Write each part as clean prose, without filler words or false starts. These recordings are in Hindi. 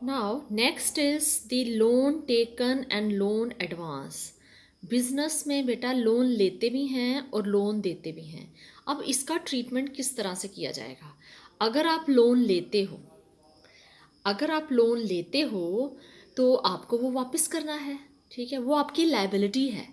Now next is the loan taken and loan advance. Business में बेटा लोन लेते भी हैं और लोन देते भी हैं। अब इसका ट्रीटमेंट किस तरह से किया जाएगा? अगर आप लोन लेते हो अगर आप लोन लेते हो तो आपको वो वापस करना है। ठीक है, वो आपकी लायबिलिटी है।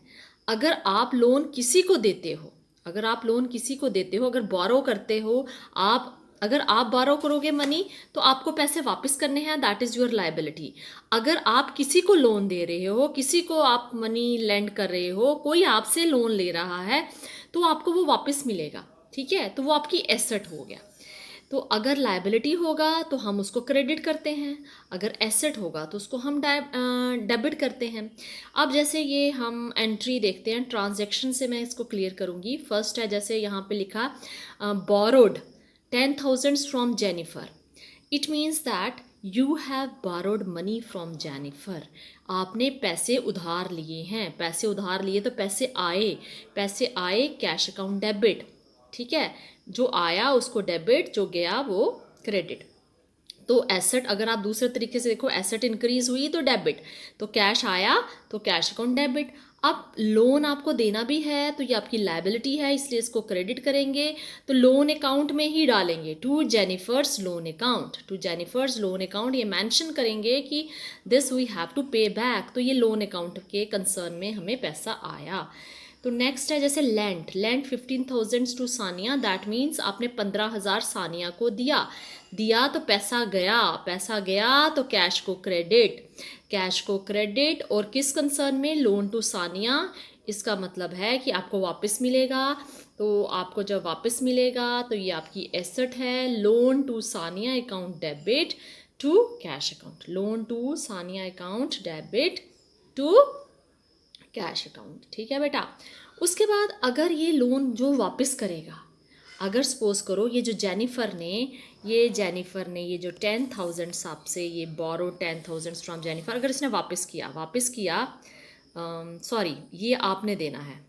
अगर आप लोन किसी को देते हो अगर आप लोन किसी को देते हो, अगर बोरो करते हो आप, अगर आप बोरो करोगे मनी तो आपको पैसे वापस करने हैं, दैट इज़ योर लायबिलिटी। अगर आप किसी को लोन दे रहे हो, किसी को आप मनी लेंड कर रहे हो, कोई आपसे लोन ले रहा है तो आपको वो वापस मिलेगा। ठीक है, तो वो आपकी एसेट हो गया। तो अगर लायबिलिटी होगा तो हम उसको क्रेडिट करते हैं, अगर एसेट होगा तो उसको हम डेबिट करते हैं। अब जैसे ये हम एंट्री देखते हैं, ट्रांजैक्शन से मैं इसको क्लियर करूँगी। फर्स्ट है जैसे यहाँ पे लिखा borrowed 10,000 from Jennifer. It means that you have borrowed money from Jennifer. आपने पैसे उधार लिए हैं, पैसे उधार लिए तो पैसे आए कैश अकाउंट डेबिट। ठीक है, जो आया उसको डेबिट, जो गया वो क्रेडिट। तो एसेट, अगर आप दूसरे तरीके से देखो, एसेट इंक्रीज हुई तो डेबिट, तो कैश आया तो कैश अकाउंट डेबिट। अब लोन आपको देना भी है तो ये आपकी लायबिलिटी है, इसलिए इसको क्रेडिट करेंगे। तो लोन अकाउंट में ही डालेंगे, टू जेनिफर्स लोन अकाउंट ये मेंशन करेंगे कि दिस वी हैव टू पे बैक। तो ये लोन अकाउंट के कंसर्न में हमें पैसा आया। तो नेक्स्ट है जैसे lend 15,000 to Sania, that means आपने 15,000 सानिया को दिया तो पैसा गया तो कैश को क्रेडिट। और किस कंसर्न में? Loan to Sania. इसका मतलब है कि आपको वापस मिलेगा। तो आपको जब वापस मिलेगा तो ये आपकी एसेट है। Loan to Sania account debit to cash account, loan to Sania account debit to cash account. ठीक है बेटा। उसके बाद अगर ये लोन जो वापस करेगा, अगर सपोज करो ये जेनिफर ने ये जो 10,000 आपसे ये बोरो 10,000 फ्रॉम जेनिफर, अगर इसने वापस किया सॉरी, ये आपने देना है,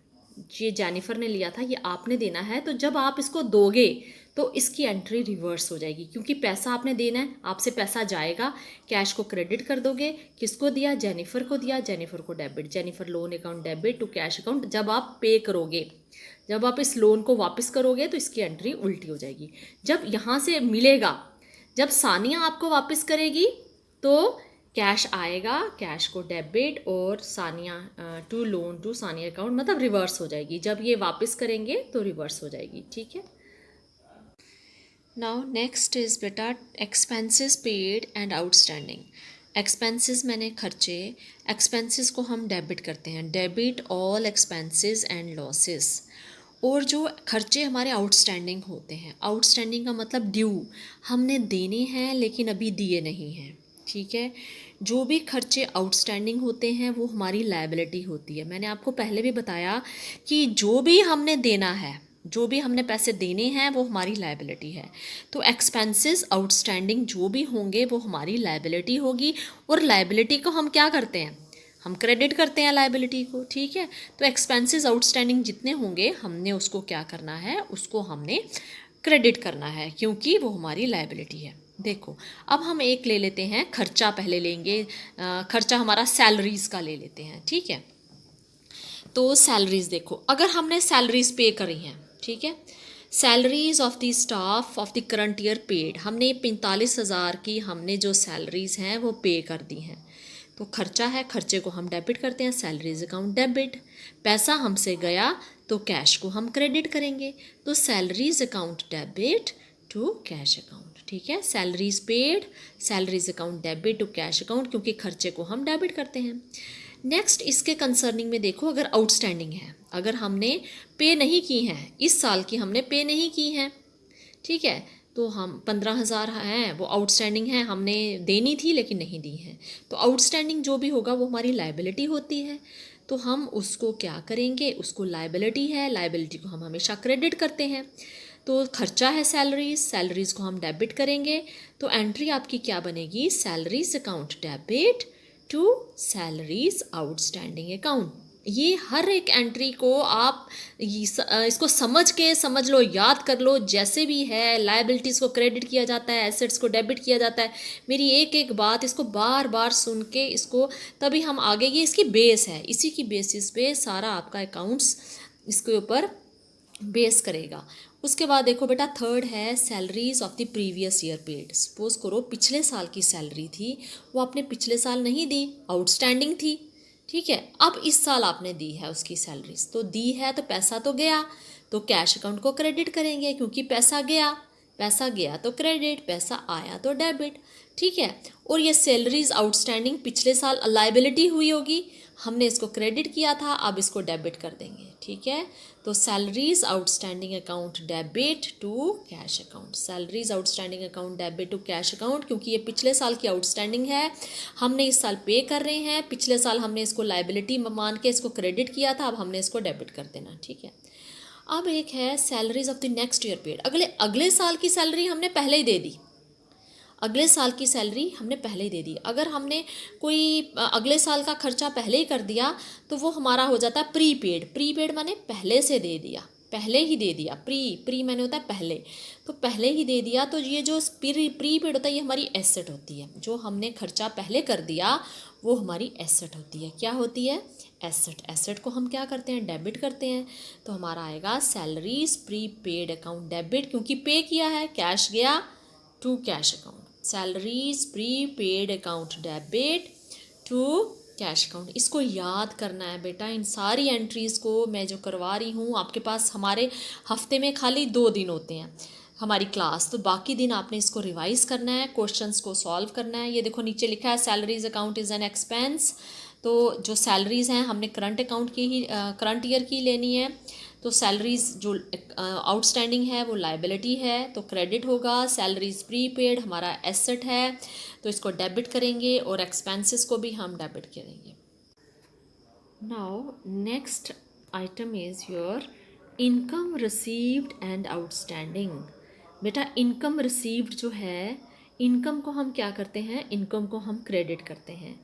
ये जेनिफर ने लिया था, ये आपने देना है। तो जब आप इसको दोगे तो इसकी एंट्री रिवर्स हो जाएगी, क्योंकि पैसा आपने देना है, आपसे पैसा जाएगा, कैश को क्रेडिट कर दोगे। किसको दिया? जेनिफर को दिया, जेनिफर को debit, Jennifer loan account debit to cash account. जब आप पे करोगे, जब आप इस लोन को वापस करोगे तो इसकी एंट्री उल्टी हो जाएगी। जब यहाँ से मिलेगा, जब सानिया आपको वापस करेगी तो कैश आएगा, कैश को डेबिट, और Sania to loan to Sania account, मतलब रिवर्स हो जाएगी। जब ये वापस करेंगे तो रिवर्स हो जाएगी। ठीक है। नाउ नेक्स्ट इज़ बेटा expenses paid and outstanding. Expenses मैंने खर्चे, एक्सपेंसेस को हम डेबिट करते हैं, debit all expenses and losses. और जो खर्चे हमारे आउटस्टैंडिंग होते हैं, आउटस्टैंडिंग का मतलब ड्यू, हमने देने हैं लेकिन अभी दिए नहीं हैं। ठीक है, जो भी खर्चे आउटस्टैंडिंग होते हैं वो हमारी लायबिलिटी होती है। मैंने आपको पहले भी बताया कि जो भी हमने देना है, जो भी हमने पैसे देने हैं वो हमारी लायबिलिटी है। तो एक्सपेंसेस आउटस्टैंडिंग जो भी होंगे वो हमारी लायबिलिटी होगी। और लायबिलिटी को हम क्या करते हैं? हम क्रेडिट करते हैं लायबिलिटी को। ठीक है, तो एक्सपेंसेस आउटस्टैंडिंग जितने होंगे हमने उसको क्या करना है? उसको हमने क्रेडिट करना है, क्योंकि वो हमारी लायबिलिटी है। देखो, अब हम एक ले लेते हैं खर्चा, पहले लेंगे खर्चा हमारा सैलरीज़ का ले लेते हैं। ठीक है, तो सैलरीज़ देखो, अगर हमने सैलरीज़ पे करी हैं, ठीक है, salaries of the staff of the current year paid, हमने 45,000 की हमने जो सैलरीज हैं वो पे कर दी हैं। तो खर्चा है, खर्चे को हम डेबिट करते हैं, सैलरीज अकाउंट डेबिट। पैसा हमसे गया तो कैश को हम क्रेडिट करेंगे, तो salaries account debit to cash account. ठीक है, salaries paid, salaries account debit to cash account, क्योंकि खर्चे को हम डेबिट करते हैं। नेक्स्ट इसके कंसर्निंग में देखो, अगर आउटस्टैंडिंग है, अगर हमने पे नहीं की हैं, इस साल की हमने पे नहीं की हैं, ठीक है, तो हम 15,000 हैं वो आउटस्टैंडिंग है, हमने देनी थी लेकिन नहीं दी है। तो आउटस्टैंडिंग जो भी होगा वो हमारी लायबिलिटी होती है। तो हम उसको क्या करेंगे? उसको लायबिलिटी है, लायबिलिटी को हम हमेशा क्रेडिट करते हैं। तो खर्चा है सैलरीज़ को हम डेबिट करेंगे। तो एंट्री आपकी क्या बनेगी? Salaries account debit to salaries outstanding account. ये हर एक एंट्री को आप इसको समझ लो, याद कर लो, जैसे भी है लायबिलिटीज़ को क्रेडिट किया जाता है, एसेट्स को डेबिट किया जाता है। मेरी एक एक बात इसको बार बार सुन के इसको, तभी हम आगे, ये इसकी बेस है, इसी की बेसिस पे सारा आपका अकाउंट्स इसके ऊपर बेस करेगा। उसके बाद देखो बेटा, थर्ड है salaries of the previous year paid. Suppose करो पिछले साल की सैलरी थी, वो आपने पिछले साल नहीं दी, आउटस्टैंडिंग थी, ठीक है। अब इस साल आपने दी है उसकी सैलरीज, तो दी है तो पैसा तो गया, तो कैश अकाउंट को क्रेडिट करेंगे क्योंकि पैसा गया, पैसा गया तो क्रेडिट, पैसा आया तो डेबिट, ठीक है। और ये सैलरीज आउटस्टैंडिंग पिछले साल लायबिलिटी हुई होगी, हमने इसको क्रेडिट किया था, अब इसको डेबिट कर देंगे, ठीक है। तो salaries outstanding account debit to cash account, salaries outstanding account debit to cash account, क्योंकि ये पिछले साल की आउटस्टैंडिंग है, हमने इस साल पे कर रहे हैं, पिछले साल हमने इसको लायबिलिटी मान के इसको क्रेडिट किया था, अब हमने इसको डेबिट कर देना, ठीक है। अब एक है salaries of the next year paid, अगले अगले साल की सैलरी हमने पहले ही दे दी, अगले साल की सैलरी हमने पहले ही दे दी। अगर हमने कोई अगले साल का खर्चा पहले ही कर दिया तो वो हमारा हो जाता है प्रीपेड, प्रीपेड माने पहले से दे दिया, पहले ही दे दिया, प्री मैंने होता है पहले, तो पहले ही दे दिया, तो ये जो प्रीपेड होता है ये हमारी एसेट होती है, जो हमने खर्चा पहले कर दिया वो हमारी एसेट होती है। क्या होती है? एसेट। एसेट को हम क्या करते हैं? डेबिट करते हैं, तो हमारा आएगा सैलरीज प्रीपेड अकाउंट डेबिट, क्योंकि पे किया है, कैश गया to cash account, salaries prepaid account debit to cash account. इसको याद करना है बेटा, इन सारी एंट्रीज़ को मैं जो करवा रही हूँ आपके पास, हमारे हफ्ते में खाली 2 दिन होते हैं हमारी क्लास, तो बाकी दिन आपने इसको रिवाइज़ करना है, क्वेश्चंस को सॉल्व करना है। ये देखो नीचे लिखा है salaries account is an expense, तो जो सैलरीज हैं हमने करंट अकाउंट की ही करंट ईयर की लेनी है, तो सैलरीज जो आउटस्टैंडिंग है वो लायबिलिटी है तो क्रेडिट होगा, सैलरीज प्रीपेड हमारा एसेट है तो इसको डेबिट करेंगे, और एक्सपेंसेस को भी हम डेबिट करेंगे। Now next item is your income received and outstanding. बेटा इनकम रिसीव्ड जो है, इनकम को हम क्या करते हैं? इनकम को हम क्रेडिट करते हैं।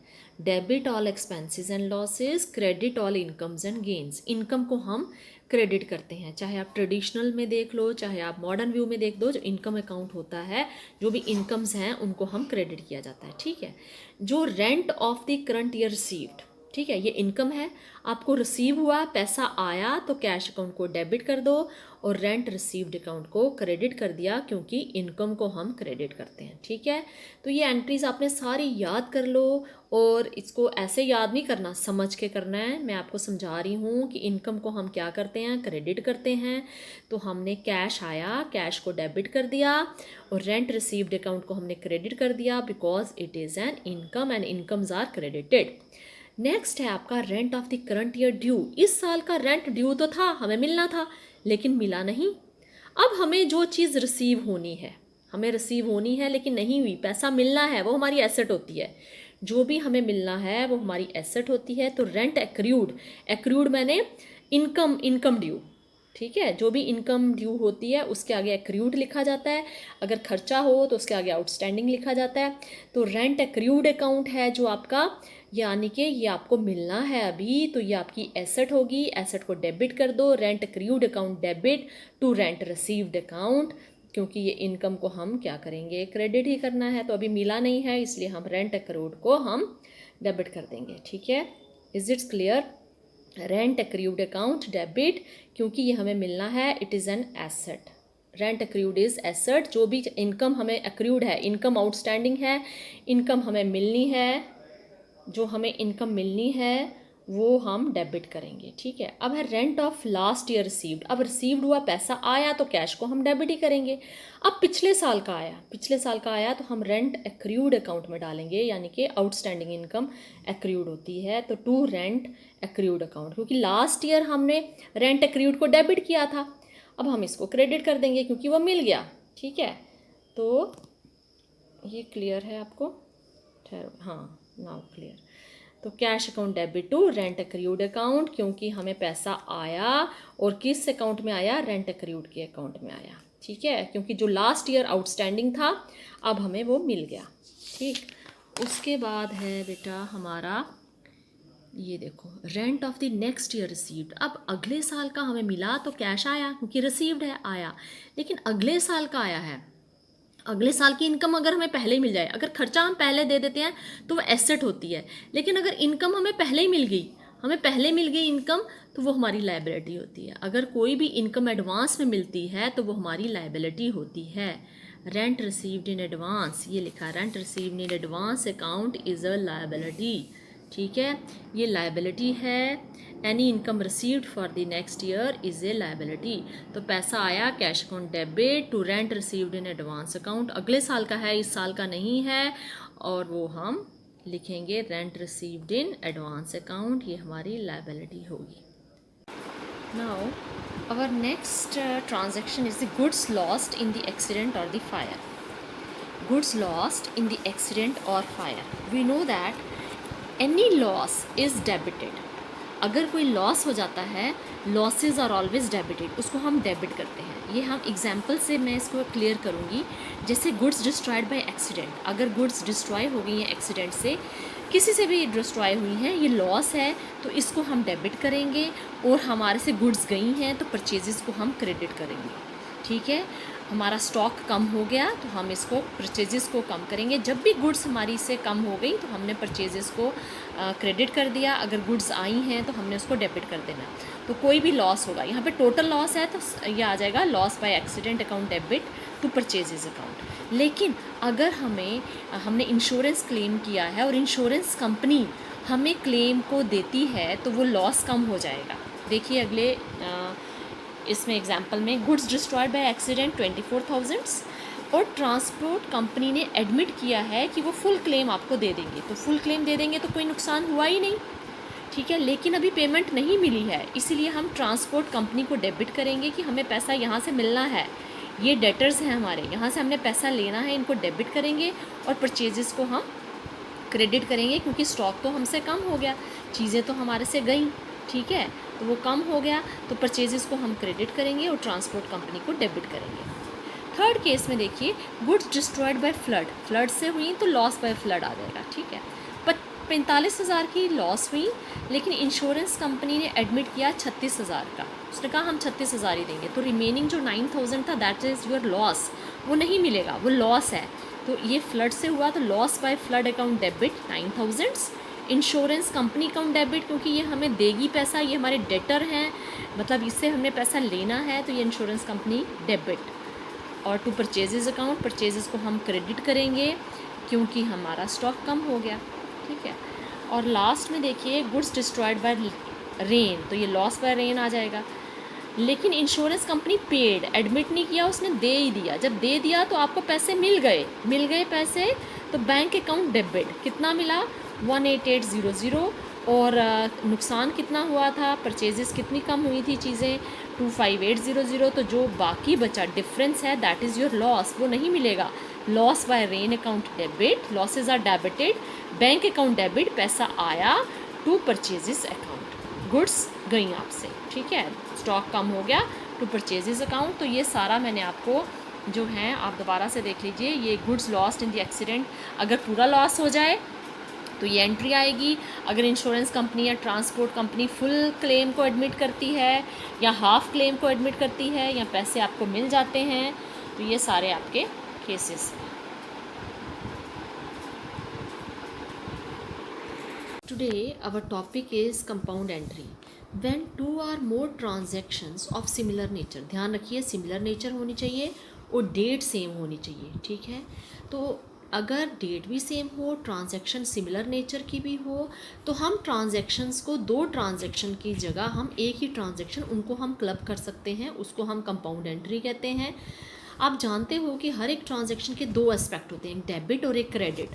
Debit all expenses and losses, credit all incomes and gains. Income को हम क्रेडिट करते हैं, चाहे आप ट्रेडिशनल में देख लो, चाहे आप मॉडर्न व्यू में देख दो, जो इनकम अकाउंट होता है, जो भी इनकम्स हैं उनको हम क्रेडिट किया जाता है, ठीक है। जो rent of the current year received, ठीक है, ये इनकम है, आपको रिसीव हुआ, पैसा आया तो कैश अकाउंट को डेबिट कर दो, और रेंट रिसीव्ड अकाउंट को क्रेडिट कर दिया, क्योंकि इनकम को हम क्रेडिट करते हैं, ठीक है। तो ये एंट्रीज आपने सारी याद कर लो, और इसको ऐसे याद नहीं करना, समझ के करना है। मैं आपको समझा रही हूँ कि इनकम को हम क्या करते हैं? क्रेडिट करते हैं, तो हमने कैश आया, कैश को डेबिट कर दिया, और रेंट रिसीव्ड अकाउंट को हमने क्रेडिट कर दिया, because it is an income and incomes are credited. Next है आपका rent of the current year due. इस साल का रेंट ड्यू तो था, हमें मिलना था, लेकिन मिला नहीं। अब हमें जो चीज़ रिसीव होनी है, हमें रिसीव होनी है लेकिन नहीं हुई, पैसा मिलना है, वो हमारी एसेट होती है। जो भी हमें मिलना है वो हमारी एसेट होती है। तो रेंट एक्रूड, एक्रूड मैंने इनकम ड्यू, ठीक है। जो भी इनकम ड्यू होती है उसके आगे एक्रूड लिखा जाता है, अगर खर्चा हो तो उसके आगे आउटस्टैंडिंग लिखा जाता है। तो रेंट एक्रूड अकाउंट है जो आपका, यानी कि ये आपको मिलना है अभी, तो ये आपकी एसेट होगी, एसेट को डेबिट कर दो, rent accrued account debit to rent received account, क्योंकि ये इनकम को हम क्या करेंगे? क्रेडिट ही करना है, तो अभी मिला नहीं है इसलिए हम रेंट एक्रूड को हम डेबिट कर देंगे, ठीक है। Is it's clear? Rent accrued account debit, क्योंकि ये हमें मिलना है, it is an asset. Rent accrued is asset, जो भी इनकम हमें एक्रूड है, इनकम आउटस्टैंडिंग है, इनकम हमें मिलनी है, जो हमें इनकम मिलनी है वो हम डेबिट करेंगे, ठीक है। अब है rent of last year received. अब रिसीव्ड हुआ, पैसा आया, तो कैश को हम डेबिट ही करेंगे। अब पिछले साल का आया, पिछले साल का आया तो हम रेंट एक्रूड अकाउंट में डालेंगे, यानी कि आउटस्टैंडिंग इनकम एक्रूड होती है, तो टू रेंट एक्रूड अकाउंट, क्योंकि लास्ट ईयर हमने रेंट एक्रूड को डेबिट किया था, अब हम इसको क्रेडिट कर देंगे क्योंकि वो मिल गया, ठीक है। तो ये क्लियर है आपको? ठहरो, हाँ नाउ क्लियर। तो cash account debit to rent accrued account, क्योंकि हमें पैसा आया, और किस अकाउंट में आया? रेंट एक्रूड के अकाउंट में आया, ठीक है, क्योंकि जो लास्ट ईयर आउटस्टैंडिंग था अब हमें वो मिल गया, ठीक। उसके बाद है बेटा हमारा ये देखो, rent of the next year received. अब अगले साल का हमें मिला तो कैश आया, क्योंकि रिसीव्ड है, आया। लेकिन अगले साल का आया है, अगले साल की इनकम अगर हमें पहले ही मिल जाए, अगर खर्चा हम पहले दे देते हैं तो वो एसेट होती है, लेकिन अगर इनकम हमें पहले ही मिल गई, हमें पहले मिल गई इनकम, तो वो हमारी लायबिलिटी होती है। अगर कोई भी इनकम एडवांस में मिलती है तो वो हमारी लायबिलिटी होती है। रेंट रिसीव्ड इन एडवांस, ये लिखा, rent received in advance account is a liability. ठीक है, ये लायबिलिटी है। Any income received for the next year is a liability. तो पैसा आया, cash account debit to rent received in advance account, अगले साल का है, इस साल का नहीं है, और वो हम लिखेंगे rent received in advance account, ये हमारी लायबिलिटी होगी। Now our next transaction is the goods lost in the accident or the fire. Goods lost in the accident or fire. We know that any loss is debited. अगर कोई लॉस हो जाता है, लॉसेज आर ऑलवेज डेबिटेड, उसको हम डेबिट करते हैं। ये हम एग्जाम्पल से मैं इसको क्लियर करूँगी। जैसे गुड्स डिस्ट्रॉयड बाय एक्सीडेंट, अगर गुड्स डिस्ट्रॉय हो गई हैं एक्सीडेंट से, किसी से भी डिस्ट्रॉय हुई हैं, ये लॉस है, तो इसको हम डेबिट करेंगे। और हमारे से गुड्स गई हैं तो परचेजेस को हम क्रेडिट करेंगे। ठीक है, हमारा स्टॉक कम हो गया तो हम इसको परचेजेस को कम करेंगे। जब भी गुड्स हमारी से कम हो गई तो हमने परचेजेस को क्रेडिट कर दिया, अगर गुड्स आई हैं तो हमने उसको डेबिट कर देना। तो कोई भी लॉस होगा, यहाँ पे टोटल लॉस है तो ये आ जाएगा loss by accident account debit to purchases account. लेकिन अगर हमने इंश्योरेंस क्लेम किया है और इंश्योरेंस कंपनी हमें क्लेम को देती है तो वो लॉस कम हो जाएगा। देखिए अगले इसमें एग्जांपल में, गुड्स डिस्ट्रॉयड बाय एक्सीडेंट 24,000 और ट्रांसपोर्ट कंपनी ने एडमिट किया है कि वो फुल क्लेम आपको दे देंगे, तो फुल क्लेम दे देंगे तो कोई नुकसान हुआ ही नहीं। ठीक है, लेकिन अभी पेमेंट नहीं मिली है, इसीलिए हम ट्रांसपोर्ट कंपनी को डेबिट करेंगे कि हमें पैसा यहाँ से मिलना है, ये डेटर्स हैं हमारे, यहाँ से हमने पैसा लेना है, इनको डेबिट करेंगे। और परचेजेस को हम क्रेडिट करेंगे, क्योंकि स्टॉक तो हमसे कम हो गया, चीज़ें तो हमारे से गई। ठीक है, तो वो कम हो गया, तो परचेजेस को हम क्रेडिट करेंगे और ट्रांसपोर्ट कंपनी को डेबिट करेंगे। थर्ड केस में देखिए, goods destroyed by flood, flood से हुई तो लॉस बाय फ्लड आ जाएगा। ठीक है, 45,000 की लॉस हुई, लेकिन इंश्योरेंस कंपनी ने एडमिट किया 36,000 का, उसने कहा हम 36,000 ही देंगे, तो रिमेनिंग जो 9,000 था दैट इज़ योर लॉस, वो नहीं मिलेगा, वो लॉस है। तो ये फ्लड से हुआ तो loss by flood account debit 9,000, insurance company account debit, क्योंकि ये हमें देगी पैसा, ये हमारे डेटर हैं, मतलब इससे हमने पैसा लेना है, तो ये इंश्योरेंस कंपनी डेबिट। और टू परचेजेस अकाउंट, परचेजेस को हम क्रेडिट करेंगे क्योंकि हमारा स्टॉक कम हो गया। ठीक है, और लास्ट में देखिए, गुड्स डिस्ट्रॉयड बाय रेन, तो ये लॉस बाय रेन आ जाएगा। लेकिन इंश्योरेंस कंपनी पेड, एडमिट नहीं किया, उसने दे ही दिया। जब दे दिया तो आपको पैसे मिल गए पैसे, तो बैंक अकाउंट डेबिट, कितना मिला 18800, और नुकसान कितना हुआ था, परचेजेस कितनी कम हुई थी चीज़ें 25800, तो जो बाकी बचा डिफरेंस है दैट इज़ योर लॉस, वो नहीं मिलेगा। Loss by rain account debit, losses are debited, bank account debit, पैसा आया टू परचेजेस अकाउंट, गुड्स गई आपसे। ठीक है, स्टॉक कम हो गया टू परचेजेस अकाउंट। तो ये सारा मैंने आपको जो है, आप दोबारा से देख लीजिए, ये goods lost in the accident, अगर पूरा लॉस हो जाए तो ये एंट्री आएगी। अगर इंश्योरेंस कंपनी या ट्रांसपोर्ट कंपनी फुल क्लेम को एडमिट करती है या हाफ क्लेम को एडमिट करती है या पैसे आपको मिल जाते हैं, तो ये सारे आपके केसेस हैं। Today our topic is compound entry. When 2 or more transactions of similar nature, ध्यान रखिए सिमिलर नेचर होनी चाहिए और डेट सेम होनी चाहिए। ठीक है, तो अगर डेट भी सेम हो, ट्रांजैक्शन सिमिलर नेचर की भी हो, तो हम ट्रांजैक्शंस को, 2 ट्रांजैक्शन की जगह हम एक ही ट्रांजैक्शन उनको हम क्लब कर सकते हैं, उसको हम कंपाउंड एंट्री कहते हैं। आप जानते हो कि हर एक ट्रांजैक्शन के 2 एस्पेक्ट होते हैं, एक डेबिट और एक क्रेडिट।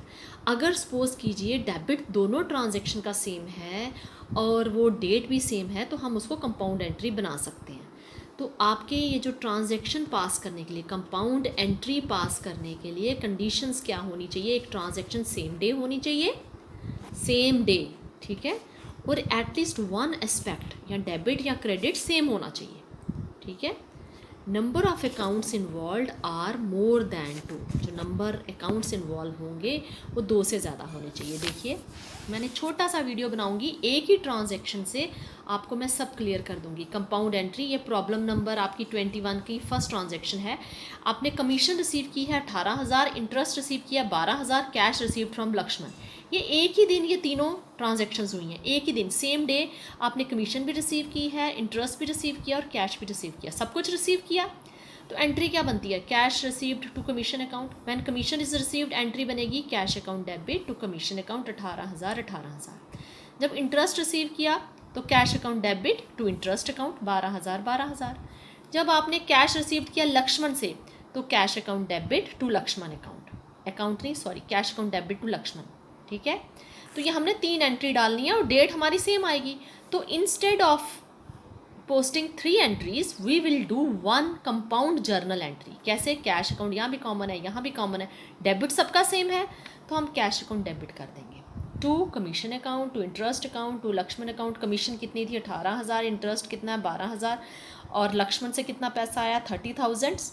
अगर सपोज कीजिए डेबिट दोनों ट्रांजैक्शन का सेम है और वो डेट भी सेम है, तो हम उसको कंपाउंड एंट्री बना सकते हैं। तो आपके ये जो ट्रांजैक्शन पास करने के लिए, कंपाउंड एंट्री पास करने के लिए कंडीशंस क्या होनी चाहिए, एक ट्रांजैक्शन सेम डे होनी चाहिए, सेम डे। ठीक है, और एटलीस्ट 1 एस्पेक्ट या डेबिट या क्रेडिट सेम होना चाहिए। ठीक है, number of accounts involve are more than 2, जो नंबर अकाउंट्स इन्वॉल्व होंगे वो 2 से ज़्यादा होने चाहिए। देखिए मैंने छोटा सा वीडियो बनाऊंगी, एक ही ट्रांजैक्शन से आपको मैं सब क्लियर कर दूंगी। कंपाउंड एंट्री, ये प्रॉब्लम नंबर आपकी 21 की फर्स्ट ट्रांजैक्शन है। आपने कमीशन रिसीव की है 18,000, इंटरेस्ट रिसीव किया 12,000, कैश रिसीव फ्रॉम लक्ष्मण। ये एक ही दिन ये तीनों ट्रांजैक्शंस हुई हैं, एक ही दिन सेम डे आपने कमीशन भी रिसीव की है, इंटरेस्ट भी रिसीव किया और कैश भी रिसीव किया, सब कुछ रिसीव किया। तो एंट्री क्या बनती है? Cash received to commission account. When commission is received entry बनेगी cash account debit to commission account 18,000। जब इंटरेस्ट रिसीव किया तो cash account debit to interest account 12,000। जब आपने कैश रिसीव किया लक्ष्मण से तो cash account debit to Lakshman cash account debit to Lakshman. ठीक है, तो ये हमने 3 एंट्री डालनी है और डेट हमारी सेम आएगी। तो instead of posting 3 entries we will do 1 compound journal entry. कैसे? कैश अकाउंट यहाँ भी कॉमन है, यहाँ भी कॉमन है, डेबिट सबका सेम है, तो हम कैश अकाउंट डेबिट कर देंगे to commission account, to interest account, to Lakshman account. Commission कितनी थी? 18,000, इंटरेस्ट कितना है? 12,000, और लक्ष्मण से कितना पैसा आया? 30,000।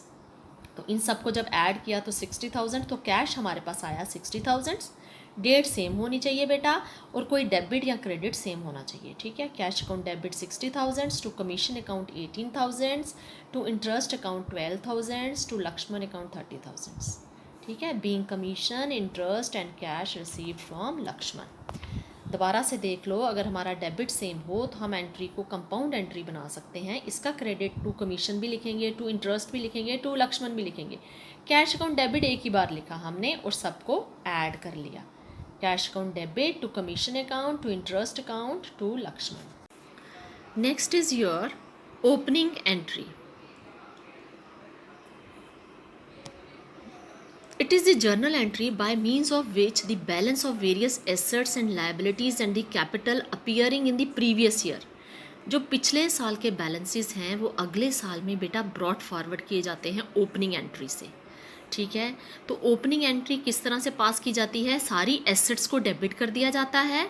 तो इन सबको जब ऐड किया तो 60,000, तो कैश हमारे पास आया 60,000। डेट सेम होनी चाहिए बेटा, और कोई डेबिट या क्रेडिट सेम होना चाहिए। ठीक है, cash account debit 60,000, to commission account 18,000, to interest account 12,000, to Lakshman account 30,000। ठीक है, being commission, interest and cash receive from Lakshman. दोबारा से देख लो, अगर हमारा डेबिट सेम हो तो हम एंट्री को कंपाउंड एंट्री बना सकते हैं। इसका क्रेडिट टू कमीशन भी लिखेंगे, टू इंटरेस्ट भी लिखेंगे, टू लक्ष्मण भी लिखेंगे। कैश अकाउंट डेबिट एक ही बार लिखा हमने और सबको ऐड कर लिया। Cash account debit to commission account, to interest account, to Lakshman. Next is your opening entry. It is the journal entry by means of which the balance of various assets and liabilities and the capital appearing in the previous year, जो पिछले साल के बैलेंसेस हैं वो अगले साल में बेटा ब्रॉड फॉरवर्ड किए जाते हैं ओपनिंग एंट्री से। ठीक है, तो ओपनिंग एंट्री किस तरह से पास की जाती है? सारी एसेट्स को डेबिट कर दिया जाता है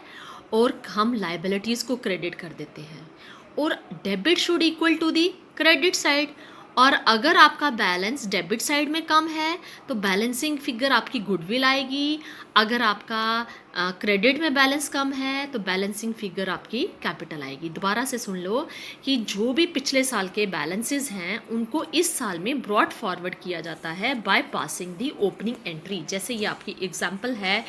और हम लाइबिलिटीज़ को क्रेडिट कर देते हैं, और debit should equal to the credit side. और अगर आपका बैलेंस डेबिट साइड में कम है तो बैलेंसिंग फिगर आपकी गुडविल आएगी। अगर आपका क्रेडिट में बैलेंस कम है तो बैलेंसिंग फिगर आपकी कैपिटल आएगी। दोबारा से सुन लो कि जो भी पिछले साल के बैलेंसेस हैं उनको इस साल में ब्रॉड फॉरवर्ड किया जाता है by passing the opening entry. जैसे ये आपकी एग्जांपल है,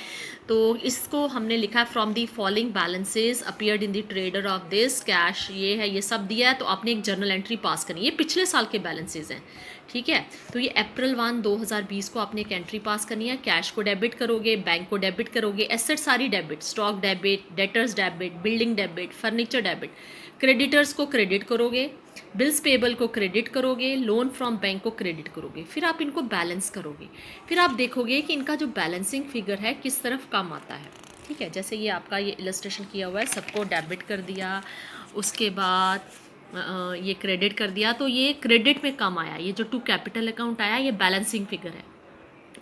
तो इसको हमने लिखा from the following balances appeared in the trader of this cash, ये है, ये सब दिया है, तो आपने एक जर्नल एंट्री पास करनी है। ये पिछले साल के बैलेंसेस हैं। ठीक है, तो ये अप्रैल 1, 2020 को आपने एक एंट्री पास करनी है। कैश को डेबिट करोगे, बैंक को डेबिट करोगे, एसेट सारी debit, stock debit, debtors debit, building debit, furniture debit, creditors को क्रेडिट करोगे, बिल्स पेबल को क्रेडिट करोगे, लोन फ्रॉम बैंक को क्रेडिट करोगे, फिर आप इनको बैलेंस करोगे। फिर आप देखोगे कि इनका जो बैलेंसिंग फिगर है किस तरफ कम आता है। ठीक है, जैसे ये आपका ये इलस्ट्रेशन किया हुआ है, सबको डेबिट कर दिया, उसके बाद ये क्रेडिट कर दिया, तो ये क्रेडिट में कम आया। ये जो टू कैपिटल अकाउंट आया ये बैलेंसिंग फिगर है।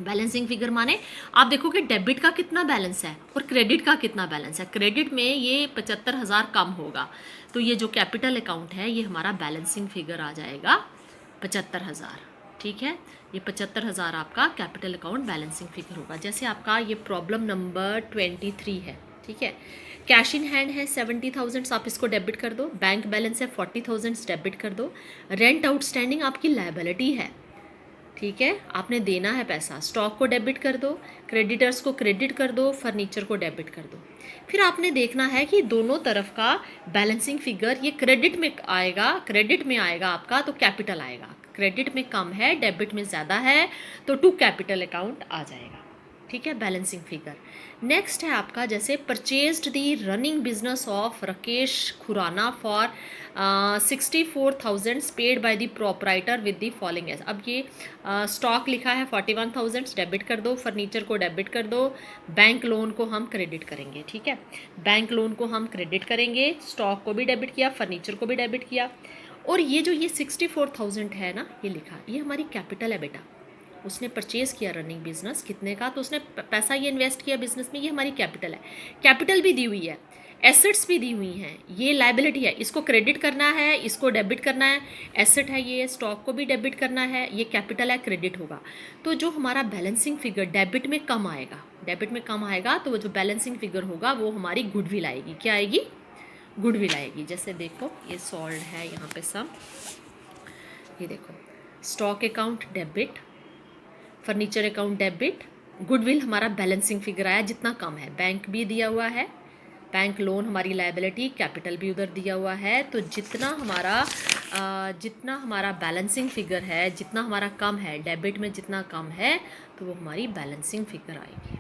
बैलेंसिंग फिगर माने आप देखो कि डेबिट का कितना बैलेंस है और क्रेडिट का कितना बैलेंस है। क्रेडिट में ये 75,000 कम होगा, तो ये जो कैपिटल अकाउंट है ये हमारा बैलेंसिंग फिगर आ जाएगा 75,000। ठीक है, ये 75,000 आपका कैपिटल अकाउंट बैलेंसिंग फिगर होगा। जैसे आपका ये प्रॉब्लम नंबर 23 है। ठीक है, कैश इन हैंड है 70,000, आप इसको डेबिट कर दो। बैंक बैलेंस है 40,000, डेबिट कर दो। रेंट आउटस्टैंडिंग आपकी लायबिलिटी है। ठीक है, आपने देना है पैसा। स्टॉक को डेबिट कर दो, क्रेडिटर्स को क्रेडिट कर दो, फर्नीचर को डेबिट कर दो। फिर आपने देखना है कि दोनों तरफ का बैलेंसिंग फिगर ये क्रेडिट में आएगा आपका, तो कैपिटल आएगा। क्रेडिट में कम है, डेबिट में ज़्यादा है, तो टू कैपिटल अकाउंट आ जाएगा। ठीक है, बैलेंसिंग फिगर। नेक्स्ट है आपका जैसे purchased the running business of Rakesh Khurana for 64,000 paid by the proprietor with the following as. अब ये स्टॉक लिखा है 41,000, डेबिट कर दो। फर्नीचर को डेबिट कर दो। बैंक लोन को हम क्रेडिट करेंगे। ठीक है, बैंक लोन को हम क्रेडिट करेंगे, स्टॉक को भी डेबिट किया, फर्नीचर को भी डेबिट किया। और ये जो ये 64,000 है ना, ये लिखा, ये हमारी कैपिटल है बेटा। उसने परचेज़ किया रनिंग बिजनेस कितने का, तो उसने पैसा ये इन्वेस्ट किया बिजनेस में, ये हमारी कैपिटल है। कैपिटल भी दी हुई है, एसेट्स भी दी हुई हैं, ये लाइबिलिटी है, इसको क्रेडिट करना है, इसको डेबिट करना है। एसेट है ये, स्टॉक को भी डेबिट करना है, ये कैपिटल है, क्रेडिट होगा। तो जो हमारा बैलेंसिंग फिगर डेबिट में कम आएगा, डेबिट में कम आएगा, तो वो जो बैलेंसिंग फिगर होगा वो हमारी गुडविल आएगी। क्या आएगी? गुडविल आएगी। जैसे देखो ये सॉल्व है यहाँ पे सब, ये देखो stock account debit, furniture account debit, goodwill हमारा बैलेंसिंग फिगर आया जितना कम है। बैंक भी दिया हुआ है, बैंक लोन हमारी लायबिलिटी, कैपिटल भी उधर दिया हुआ है। तो जितना हमारा बैलेंसिंग फिगर है, जितना हमारा कम है, डेबिट में जितना कम है, तो वो हमारी बैलेंसिंग फिगर आएगी।